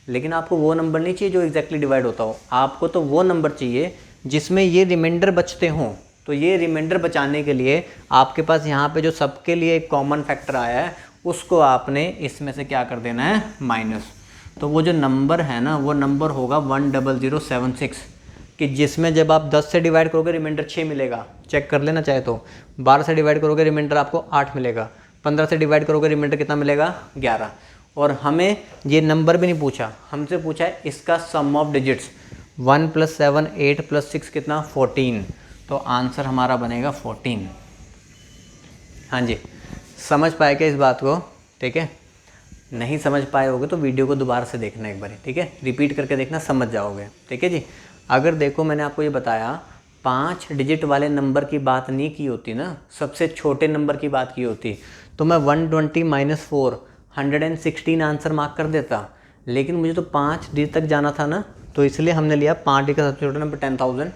लेकिन आपको वो नंबर नहीं चाहिए जो एग्जैक्टली डिवाइड होता हो, आपको तो वो नंबर चाहिए जिसमें ये रिमाइंडर बचते हों। तो ये रिमाइंडर बचाने के लिए आपके पास यहाँ पे जो सबके लिए एक कॉमन फैक्टर आया है उसको आपने इसमें से क्या कर देना है माइनस। तो वो जो नंबर है ना वो नंबर होगा 10076, कि जिसमें जब आप 10 से डिवाइड करोगे रिमाइंडर 6 मिलेगा, चेक कर लेना चाहे तो। 12 से डिवाइड करोगे रिमाइंडर आपको 8 मिलेगा। 15 से डिवाइड करोगे रिमाइंडर कितना मिलेगा? 11। और हमें ये नंबर भी नहीं पूछा, हमसे पूछा है इसका सम ऑफ डिजिट्स। 1 + 7 8 + 6 कितना 14। तो आंसर हमारा बनेगा 14। हाँ जी, समझ पाए क्या इस बात को? ठीक है, नहीं समझ पाए होगे तो वीडियो को दोबारा से देखना एक बार, ठीक है, रिपीट करके देखना, समझ जाओगे, ठीक है जी। अगर देखो मैंने आपको ये बताया 5 डिजिट वाले नंबर की बात नहीं की होती ना, सबसे छोटे नंबर की बात की होती, तो मैं 120 - 4 116 आंसर मार्क कर देता। लेकिन मुझे तो 5 डिजिट तक जाना था ना, तो इसलिए हमने लिया 5 डिजिट का सबसे छोटा नंबर 10,000,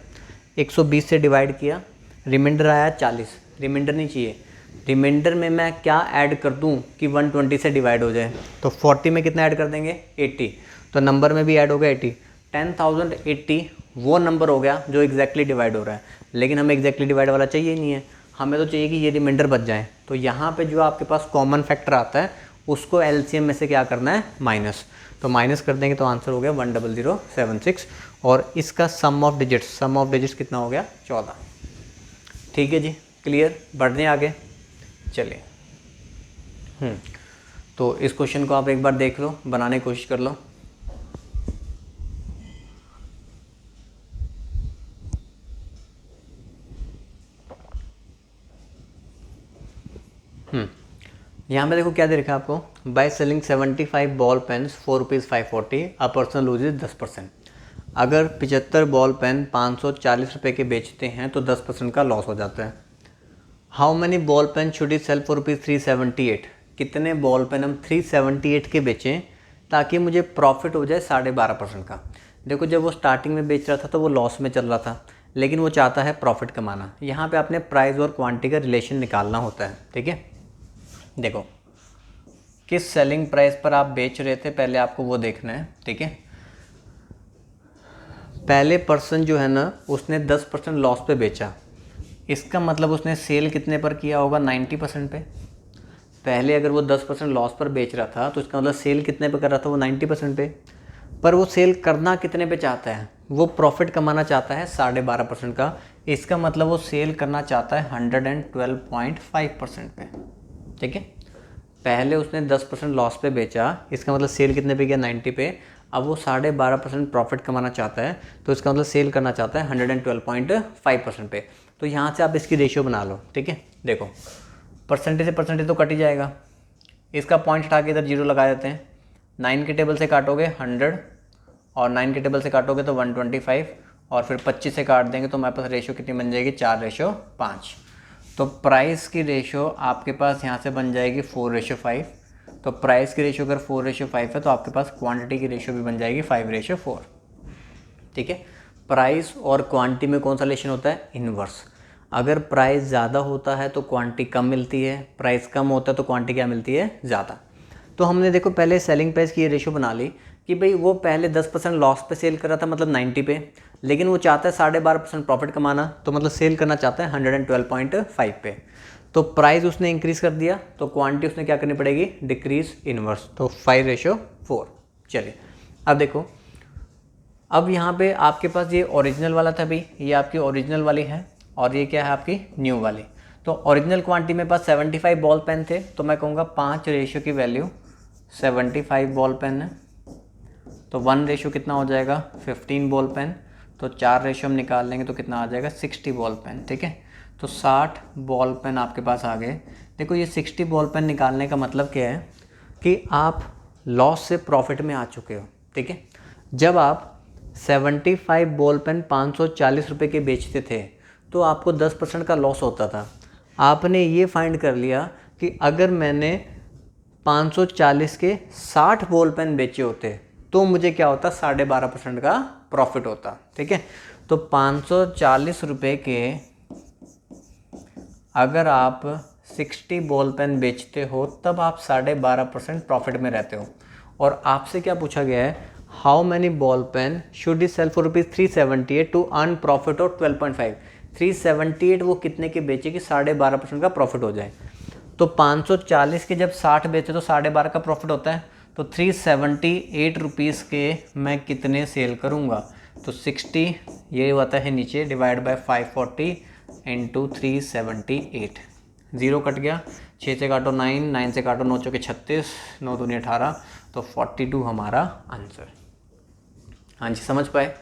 120 से डिवाइड किया, रिमाइंडर आया 40। रिमाइंडर नहीं चाहिए, रिमाइंडर में मैं क्या ऐड कर दूं कि 120 से डिवाइड हो जाए? तो 40 में कितना ऐड कर देंगे? 80। तो नंबर में भी ऐड हो गया 80। 10,080 वो नंबर हो गया जो एग्जैक्टली डिवाइड हो रहा है। लेकिन हमें एग्जैक्टली डिवाइड वाला चाहिए नहीं है, हमें तो चाहिए कि ये रिमाइंडर बच जाए। तो यहाँ पे जो आपके पास कॉमन फैक्टर आता है उसको एलसीएम में से क्या करना है? माइनस। तो माइनस कर देंगे तो आंसर हो गया 10076। और इसका सम ऑफ डिजिट्स कितना हो गया? 14। ठीक है जी, क्लियर? बढ़ दें आगे, चलिए। तो इस क्वेश्चन को आप एक बार देख लो, बनाने की कोशिश कर लो। यहाँ पे देखो क्या दे रखा है आपको, by selling 75 ball pens 4 rupees 540 a person loses 10%। अगर 75 बॉल पेन 540 रुपये के बेचते हैं तो 10% का लॉस हो जाता है। How many ball pen should he sell for rupees 378? कितने बॉल पेन हम 378 के बेचें ताकि मुझे प्रॉफिट हो जाए 12.5% का। देखो जब वो स्टार्टिंग में बेच रहा था तो वो लॉस में चल रहा था, लेकिन वो चाहता है प्रॉफिट कमाना। यहाँ पे आपने प्राइस और क्वांटिटी का रिलेशन निकालना होता है, ठीक है। देखो किस सेलिंग प्राइस पर आप बेच रहे थे पहले आपको वो देखना है, ठीक है। पहले पर्सन जो है ना उसने 10% लॉस पे बेचा, इसका मतलब उसने सेल कितने पर किया होगा? 90% पे। पहले अगर वो 10% लॉस पर बेच रहा था तो इसका मतलब सेल कितने पे कर रहा था? वो 90% पे। पर वो सेल करना कितने पे चाहता है? वो प्रॉफिट कमाना चाहता है 12.5% का। इसका मतलब वो सेल करना चाहता है 112.5% पे, ठीक है। पहले उसने 10% लॉस पे बेचा, इसका मतलब सेल कितने पे गया? 90 पे। अब वो 12.5% प्रॉफिट कमाना चाहता है, तो इसका मतलब सेल करना चाहता है 112.5% पे। तो यहाँ से आप इसकी रेशियो बना लो, ठीक है। देखो परसेंटेज से परसेंटेज तो कट ही जाएगा, इसका पॉइंट हटा के इधर 0 लगा देते हैं। 9 के टेबल से काटोगे 100 और 9 के टेबल से काटोगे तो 125 और फिर 25 से काट देंगे तो हमारे पास रेशियो कितनी बन जाएगी? 4:5। तो प्राइस की रेशियो आपके पास यहाँ से बन जाएगी 4:5। तो प्राइस की रेशियो अगर 4:5 है तो आपके पास क्वांटिटी की रेशियो भी बन जाएगी 5:4, ठीक है। प्राइस और क्वांटिटी में कौन सा रिलेशन होता है? इन्वर्स। अगर प्राइस ज़्यादा होता है तो क्वांटिटी कम मिलती है, प्राइस कम होता है तो क्वांटिटी क्या मिलती है? ज़्यादा। तो हमने देखो पहले सेलिंग प्राइस की ये रेशियो बना ली कि भाई वो पहले 10% लॉस पे सेल कर रहा था, मतलब 90 पे, लेकिन वो चाहता है 12.5% प्रॉफिट कमाना, तो मतलब सेल करना चाहता है 112.5 पे। तो प्राइस उसने इंक्रीज़ कर दिया तो क्वांटिटी उसने क्या करनी पड़ेगी? Decrease inverse. तो 5:4। चलिए अब देखो, अब यहाँ पे आपके पास ये ओरिजिनल वाला था भाई, ये आपकी ओरिजिनल वाली है और ये क्या है आपकी न्यू वाली। तो ओरिजिनल क्वांटिटी में पास 75 बॉल पेन थे, तो मैं कहूँगा 5 रेशियो की वैल्यू 75 बॉल पेन है, तो 1 रेशियो कितना हो जाएगा 15 बॉल पेन, तो 4 रेशियो हम निकाल लेंगे तो कितना आ जाएगा 60 बॉल पेन। ठीक है, तो 60 बॉल पेन आपके पास आ गए। देखो ये 60 बॉल पेन निकालने का मतलब क्या है कि आप लॉस से प्रॉफिट में आ चुके हो। ठीक है, जब आप 75 बॉल पेन 540 रुपये के बेचते थे तो आपको 10% का लॉस होता था। आपने ये फाइंड कर लिया कि अगर मैंने 540 के 60 बॉल पेन बेचे होते तो मुझे क्या होता 12.5% का प्रॉफिट होता। ठीक है, तो 540 रुपये के अगर आप 60 बॉल पेन बेचते हो तब आप 12.5% प्रॉफिट में रहते हो। और आपसे क्या पूछा गया है, how many ball pen should you sell for ₹378 to earn profit of 12.5। 378 वो कितने के बेचे कि 12.5% का प्रॉफिट हो जाए। तो 540 के जब 60 बेचे तो 12.5 का प्रॉफिट होता है, तो 378 रुपीज़ के मैं कितने सेल करूँगा, तो 60 ये होता है नीचे डिवाइड बाय 540 इंटू 378, 0 कट गया, 6 से काटो 9, 9 से काटो 9 चौके 36, 9 दूनी 18, तो 42 हमारा आंसर। हाँ जी, समझ पाए।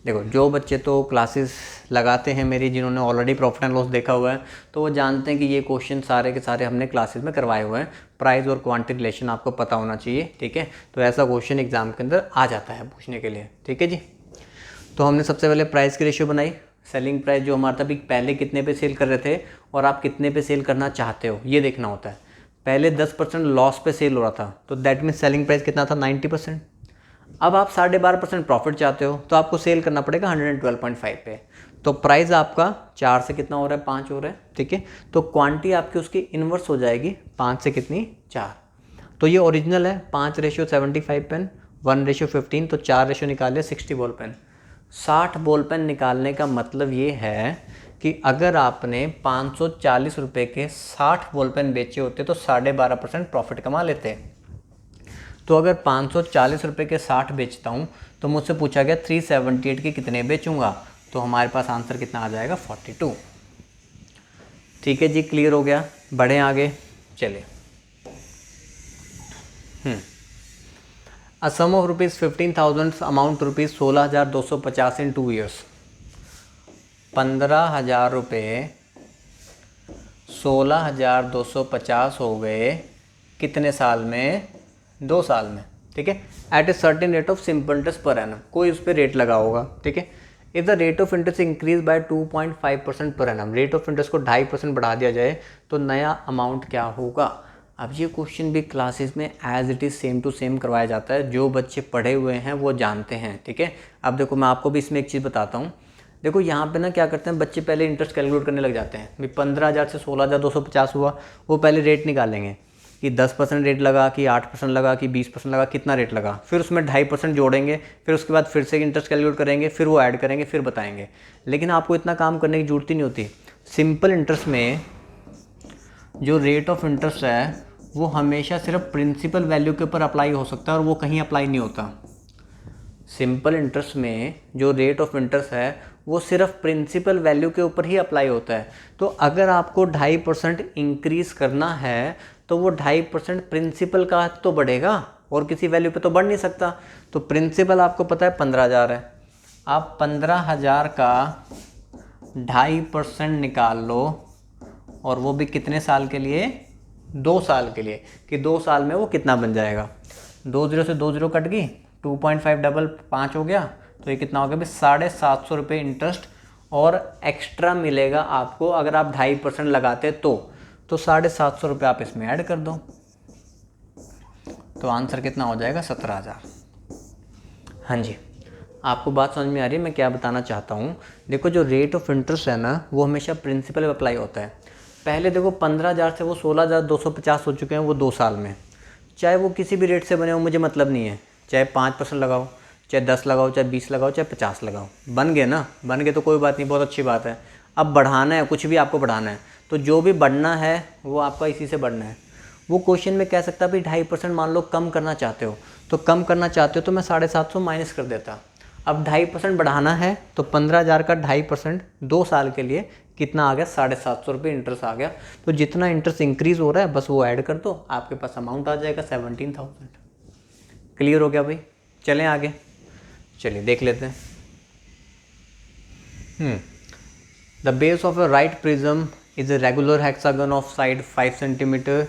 देखो जो बच्चे तो क्लासेस लगाते हैं मेरी, जिन्होंने ऑलरेडी प्रॉफिट एंड लॉस देखा हुआ है, तो वो जानते हैं कि ये क्वेश्चन सारे के सारे हमने क्लासेस में करवाए हुए हैं। प्राइस और क्वांटिटी रिलेशन आपको पता होना चाहिए। ठीक है, तो ऐसा क्वेश्चन एग्जाम के अंदर आ जाता है पूछने के लिए। ठीक है जी, तो हमने सबसे पहले प्राइस की रेशियो बनाई, सेलिंग प्राइस जो हमारा था भी पहले कितने पे सेल कर रहे थे और आप कितने पे सेल करना चाहते हो ये देखना होता है। पहले 10% लॉस पे सेल हो रहा था तो दैट मीन्स सेलिंग प्राइस कितना था 90%। अब आप 12.5% प्रॉफिट चाहते हो तो आपको सेल करना पड़ेगा 112.5 पे। तो प्राइस आपका 4 से कितना हो रहा है 5 हो रहा है। ठीक है, तो क्वांटिटी आपकी उसकी इन्वर्स हो जाएगी, 5 से कितनी 4। तो ये ओरिजिनल है 5 रेशियो 75 पेन, 1 रेशियो 15, तो 4 रेशियो निकाले 60 बॉल पेन। 60 बॉल पेन निकालने का मतलब ये है कि अगर आपने 540 रुपये के 60 बॉल पेन बेचे होते तो 12.5% प्रॉफिट कमा लेते। तो अगर 540 रुपये के 60 बेचता हूँ तो मुझसे पूछा गया 378 के कितने बेचूंगा, तो हमारे पास आंसर कितना आ जाएगा 42। ठीक है जी, क्लियर हो गया, बढ़े आगे चलिए। A sum of ₹15,000 amount ₹16,250 in 2 years। 15,000 रुपये 16,250 हो गए कितने साल में, 2 साल में। ठीक है, at a certain rate of simple interest per annum, कोई उस पर रेट लगा होगा। ठीक है, if the rate of interest increase by 2.5% per annum, rate of interest को 2.5% बढ़ा दिया जाए तो नया अमाउंट क्या होगा। अब ये क्वेश्चन भी क्लासेस में as it is same to same करवाया जाता है, जो बच्चे पढ़े हुए हैं वो जानते हैं। ठीक है, अब देखो मैं आपको भी इसमें एक चीज़ बताता हूँ। देखो यहाँ पे ना क्या करते हैं बच्चे, पहले इंटरेस्ट कैलकुलेट करने लग जाते हैं। भाई 15,000 से 16,250 हुआ, वो पहले रेट निकालेंगे कि 10% रेट लगा कि 8% लगा कि 20% लगा, कितना रेट लगा, फिर उसमें 2.5% जोड़ेंगे, फिर उसके बाद फिर से इंटरेस्ट कैलकुलेट करेंगे, फिर वो ऐड करेंगे, फिर बताएंगे। लेकिन आपको इतना काम करने की जरूरत ही नहीं होती। सिंपल इंटरेस्ट में जो रेट ऑफ इंटरेस्ट है वो हमेशा सिर्फ प्रिंसिपल वैल्यू के ऊपर अप्लाई हो सकता है और वो कहीं अप्लाई नहीं होता। सिंपल इंटरेस्ट में जो रेट ऑफ इंटरेस्ट है वो सिर्फ प्रिंसिपल वैल्यू के ऊपर ही अप्लाई होता है। तो अगर आपको 2.5% इंक्रीज़ करना है तो वो 2.5% प्रिंसिपल का तो बढ़ेगा और किसी वैल्यू पे तो बढ़ नहीं सकता। तो प्रिंसिपल आपको पता है 15,000 है, आप 15,000 का 2.5% निकाल लो, और वो भी कितने साल के लिए, 2 साल के लिए, कि 2 साल में वो कितना बन जाएगा। 2 0 से 2 0 कट गई, 2.5 डबल 5 हो गया, तो ये कितना हो गया भाई 750 रुपये इंटरेस्ट और एक्स्ट्रा मिलेगा आपको अगर आप 2.5% लगाते तो 750 रुपये आप इसमें ऐड कर दो, तो आंसर कितना हो जाएगा 17,000। हाँ जी, आपको बात समझ में आ रही है मैं क्या बताना चाहता हूँ। देखो जो रेट ऑफ इंटरेस्ट है ना वो हमेशा प्रिंसिपल में अप्लाई होता है। पहले देखो 15,000 से वो 16,250 हो चुके हैं वो 2 साल में, चाहे वो किसी भी रेट से बने हो मुझे मतलब नहीं है, चाहे 5% लगाओ, चाहे 10 लगाओ, चाहे 20 लगाओ, चाहे 50 लगाओ, बन गए ना, बन गए तो कोई बात नहीं, बहुत अच्छी बात है। अब बढ़ाना है, कुछ भी आपको बढ़ाना है तो जो भी बढ़ना है वो आपका इसी से बढ़ना है। वो क्वेश्चन में कह सकता भाई 2.5% मान लो कम करना चाहते हो, तो कम करना चाहते हो तो मैं 750 माइनस कर देता। अब 2.5% बढ़ाना है तो 15,000 का 2.5% 2 साल के लिए कितना आ गया, 750 रुपये इंटरेस्ट आ गया। तो जितना इंटरेस्ट इंक्रीज़ हो रहा है बस वो ऐड कर दो, आपके पास अमाउंट आ जाएगा 17,000। क्लियर हो गया भाई? चलें आगे, चलिए देख लेते हैं। The base of a right prism is a regular hexagon of side 5 cm.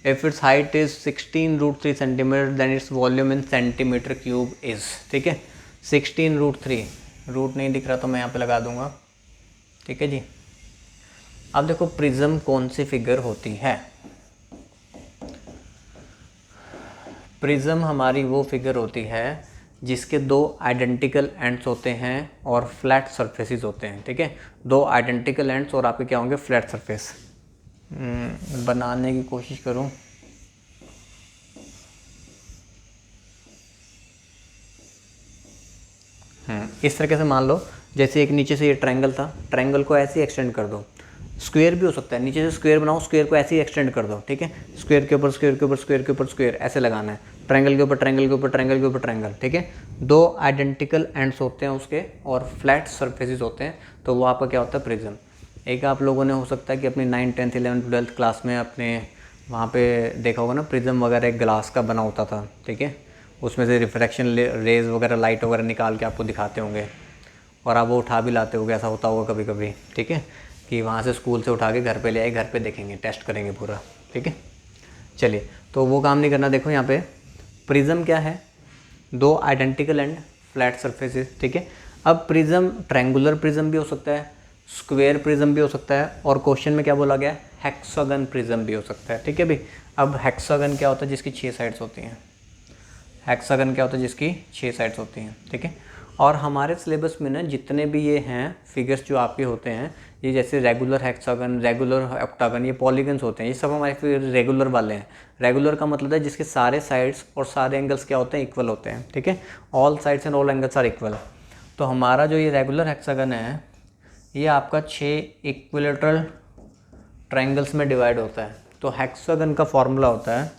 If its height is 16√3 cm, then its volume in centimeter cube is, ठीक है, 16√3, रूट नहीं दिख रहा तो मैं यहाँ पे लगा दूंगा, ठीक है जी। अब देखो प्रिज्म कौन सी फिगर होती है। प्रिज्म हमारी वो फिगर होती है जिसके 2 आइडेंटिकल एंड्स होते हैं और फ्लैट सरफेसेस होते हैं, ठीक है। 2 आइडेंटिकल एंड्स और आपके क्या होंगे, फ्लैट सरफेस। बनाने की कोशिश करूं, इस तरीके से मान लो जैसे एक नीचे से ये ट्रायंगल था, ट्रायंगल को ऐसे ही एक्सटेंड कर दो। स्क्वायर भी हो सकता है, नीचे से स्क्वायर बनाओ, स्क्वायर को ऐसे ही एक्सटेंड कर दो, ठीक है। स्क्वायर के ऊपर स्क्वायर के ऊपर स्क्वायर के ऊपर स्क्वायर ऐसे लगाना है, ट्रायंगल के ऊपर ट्रायंगल के ऊपर ट्रायंगल के ऊपर ट्रायंगल, ठीक है। 2 आइडेंटिकल एंड्स होते हैं उसके और फ्लैट सरफेसेस होते हैं, तो वो आपका क्या होता है, प्रिज्म। एक आप लोगों ने हो सकता है कि अपनी 9th 10th 11th 12th class में अपने वहाँ पे देखा होगा ना, प्रिज्म वगैरह एक ग्लास का बना होता था, ठीक है। उसमें से रिफ्रैक्शन रेज वगैरह लाइट वगैरह निकाल के आपको दिखाते होंगे और आप वो उठा भी लाते होगे, ऐसा होता होगा कभी कभी, ठीक है, कि वहाँ से स्कूल से उठा के घर पे ले आए, घर पे देखेंगे, टेस्ट करेंगे पूरा, ठीक है। चलिए, तो वो काम नहीं करना। देखो यहाँ पे प्रिज्म क्या है, 2 आइडेंटिकल एंड फ्लैट सरफेसेस, ठीक है। अब प्रिज्म ट्रायंगुलर प्रिज्म भी हो सकता है, स्क्वायर प्रिज्म भी हो सकता है, और क्वेश्चन में क्या बोला गया है, हेक्सागन प्रिज्म भी हो सकता है, ठीक है भाई। अब हेक्सागन क्या होता है, जिसकी 6 साइड्स होती हैं। हेक्सागन क्या होता है, जिसकी 6 साइड्स होती हैं, ठीक है। और हमारे सिलेबस में ना जितने भी ये हैं फिगर्स जो आपके होते हैं, ये जैसे रेगुलर हेक्सागन, रेगुलर ऑक्टागन, ये पॉलीगन्स होते हैं, ये सब हमारे फिर रेगुलर वाले हैं। रेगुलर का मतलब है जिसके सारे साइड्स और सारे एंगल्स क्या होते हैं, इक्वल होते हैं, ठीक है। All sides and all angles are equal. तो हमारा जो ये रेगुलर हेक्सागन है, ये आपका 6 इक्विलेटरल ट्रायंगल्स में डिवाइड होता है। तो हेक्सागन का फॉर्मूला होता है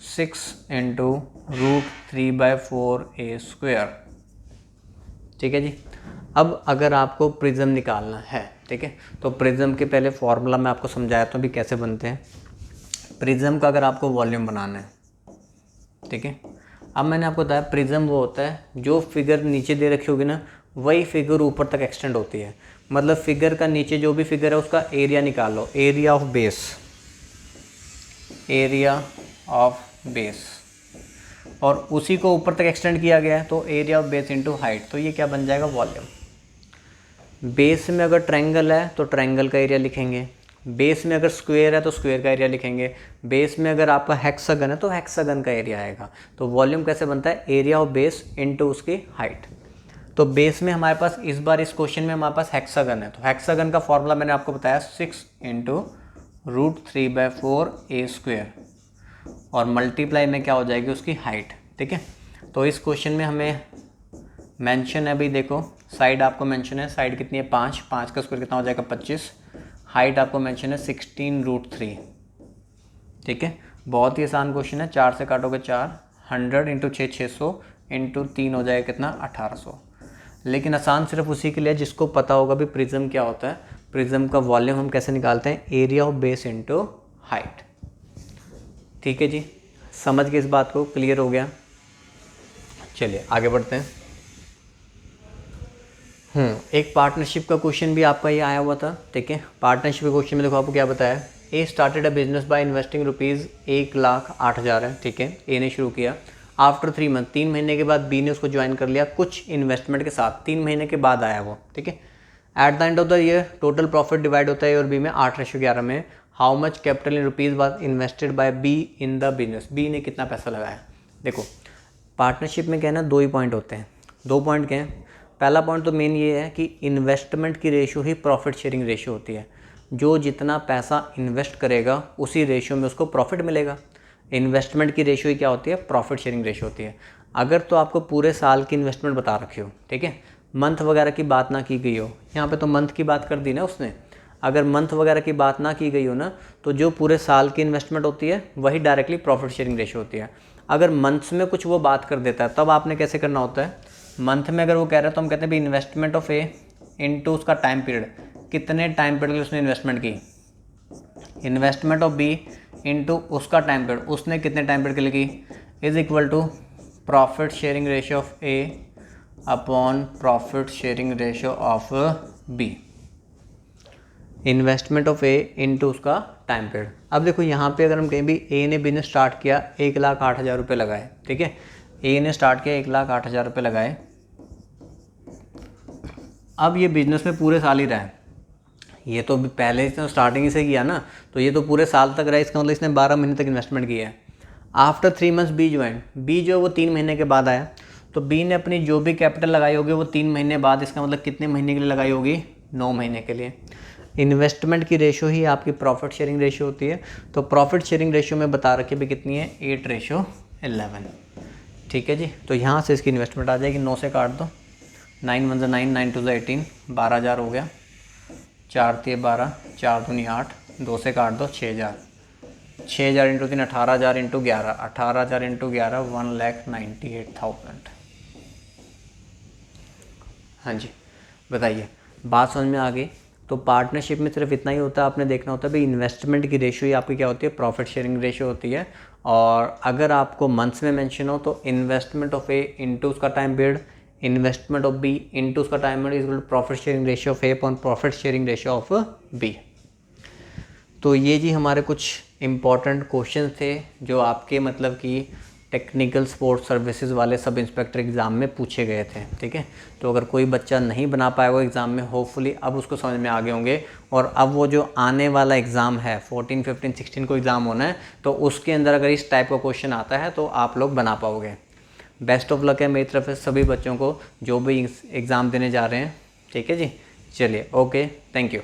6 × √3/4a², ठीक है जी। अब अगर आपको प्रिज्म निकालना है, ठीक है, तो प्रिज्म के पहले फॉर्मूला मैं आपको समझाया तो भी कैसे बनते हैं। प्रिज्म का अगर आपको वॉल्यूम बनाना है, ठीक है, अब मैंने आपको बताया प्रिज्म वो होता है जो फिगर नीचे दे रखी होगी ना, वही फिगर ऊपर तक एक्सटेंड होती है। मतलब फिगर का नीचे जो भी फिगर है उसका एरिया निकाल लो, area of base, area of base, और उसी को ऊपर तक एक्सटेंड किया गया है, तो area of base into height, तो ये क्या बन जाएगा, वॉल्यूम। बेस में अगर ट्रायंगल है तो ट्रायंगल का एरिया लिखेंगे, बेस में अगर स्क्वायर है तो स्क्वायर का एरिया लिखेंगे, बेस में अगर आपका हेक्सागन है तो हेक्सागन का एरिया आएगा। तो वॉल्यूम कैसे बनता है, एरिया ऑफ बेस इंटू उसकी हाइट। तो बेस में हमारे पास इस बार इस क्वेश्चन में हमारे पास हेक्सागन है, तो हेक्सागन का फॉर्मूला मैंने आपको बताया 6 × √3/4a², और मल्टीप्लाई में क्या हो जाएगी उसकी हाइट, ठीक है। तो इस क्वेश्चन में हमें मेंशन है, भाई देखो साइड आपको मेंशन है, साइड कितनी है 5, 5 का स्क्वायर कितना हो जाएगा 25, हाइट आपको मेंशन है 16√3, ठीक है। बहुत ही आसान क्वेश्चन है, 4 से काटोगे 4, 100 × 6 600 × 3 हो जाएगा कितना 1800। लेकिन आसान सिर्फ उसी के लिए जिसको पता होगा भी प्रिज्म क्या होता है। प्रिज्म का वॉल्यूम हम कैसे निकालते हैं, area of base into height, ठीक है जी। समझ गए इस बात को, क्लियर हो गया। चलिए आगे बढ़ते हैं। एक पार्टनरशिप का क्वेश्चन भी आपका ये आया हुआ था, ठीक है। पार्टनरशिप के क्वेश्चन में देखो आपको क्या बताया है, A started a business by investing ₹1,08,000 है, ठीक है। ए ने शुरू किया, आफ्टर 3 मंथ, 3 महीने के बाद बी ने उसको ज्वाइन कर लिया कुछ इन्वेस्टमेंट के साथ, 3 महीने के बाद आया वो, ठीक है। At the end of the year total profit divide होता है ए और बी में 8:11 में। How much capital in rupees was invested by B in the business, B ने कितना पैसा लगाया। देखो पार्टनरशिप में क्या है ना, 2 ही पॉइंट होते हैं। 2 पॉइंट क्या हैं, पहला पॉइंट तो मेन ये है कि इन्वेस्टमेंट की रेशियो ही प्रॉफिट शेयरिंग रेशियो होती है। जो जितना पैसा इन्वेस्ट करेगा उसी रेशियो में उसको प्रॉफिट मिलेगा। इन्वेस्टमेंट की रेशियो ही क्या होती है, प्रॉफिट शेयरिंग रेशियो होती है। अगर तो आपको पूरे साल की इन्वेस्टमेंट बता रखी हो, ठीक है, मंथ वगैरह की बात ना की गई हो, यहाँ पे तो मंथ की बात कर दी ना उसने। अगर मंथ वगैरह की बात ना की गई हो ना, तो जो पूरे साल की इन्वेस्टमेंट होती है वही डायरेक्टली प्रॉफिट शेयरिंग रेशियो होती है। अगर मंथ्स में कुछ वो बात कर देता है तब आपने कैसे करना होता है, मंथ में अगर वो कह रहा है तो हम कहते हैं भाई इन्वेस्टमेंट ऑफ ए इनटू उसका टाइम पीरियड, कितने टाइम पीरियड के लिए उसने इन्वेस्टमेंट की, इन्वेस्टमेंट ऑफ बी इनटू उसका टाइम पीरियड, उसने कितने टाइम पीरियड के लिए की, is equal to profit sharing ratio of A upon profit sharing ratio of B, investment of A into उसका टाइम पीरियड। अब देखो यहाँ पे अगर हम कहीं भी ए ने बिजनेस स्टार्ट किया 1,08,000 रुपये लगाए, ठीक है, ए ने स्टार्ट किया 1,08,000 रुपये लगाए, अब ये बिजनेस में पूरे साल ही रहा है, ये तो पहले इसने स्टार्टिंग से किया ना, तो ये तो पूरे साल तक रहा है, इसका मतलब इसने 12 महीने तक इन्वेस्टमेंट किया है। After 3 months B join, B जो है वो 3 महीने के बाद आया, तो बी ने अपनी जो भी कैपिटल लगाई होगी वो 3 महीने बाद, इसका मतलब कितने महीने के लिए लगाई होगी, 9 महीने के लिए। इन्वेस्टमेंट की रेशो ही आपकी प्रॉफिट शेयरिंग रेशियो होती है, तो प्रॉफिट शेयरिंग रेशियो में बता रखी भी कितनी है, 8:11, ठीक है जी। तो यहाँ से इसकी इन्वेस्टमेंट आ जाएगी, 9 से काट दो, 9 1 9, 9 2 18, 12,000 हो गया, 4 3 12, 4 दूनी 8, 2 से काट दो 6,000, 6,000 इंटू 3 18,000 इंटू 11, 18,000 इंटू 11 1,98,000। हाँ जी, बताइए बात समझ में आ गई। तो पार्टनरशिप में सिर्फ इतना ही होता है, आपने देखना होता है भाई इन्वेस्टमेंट की रेशियो ही आपकी क्या होती है, प्रॉफिट शेयरिंग रेशियो होती है। और अगर आपको मंथ्स में मेंशन हो तो इन्वेस्टमेंट ऑफ ए इनटू उसका time period, investment of B into उसका time period is profit sharing ratio of A upon profit sharing ratio of B. तो ये जी हमारे कुछ इम्पॉर्टेंट क्वेश्चन थे जो आपके मतलब कि टेक्निकल स्पोर्ट्स सर्विसेज वाले सब इंस्पेक्टर एग्ज़ाम में पूछे गए थे, ठीक है। तो अगर कोई बच्चा नहीं बना पाएगा एग्ज़ाम में, होपफुली अब उसको समझ में आ गए होंगे। और अब वो जो आने वाला एग्ज़ाम है 14, 15, 16 को एग्ज़ाम होना है, तो उसके अंदर अगर इस टाइप का क्वेश्चन आता है तो आप लोग बना पाओगे। बेस्ट ऑफ लक है मेरी तरफ से सभी बच्चों को जो भी एग्ज़ाम देने जा रहे हैं, ठीक है जी। चलिए, ओके, थैंक यू।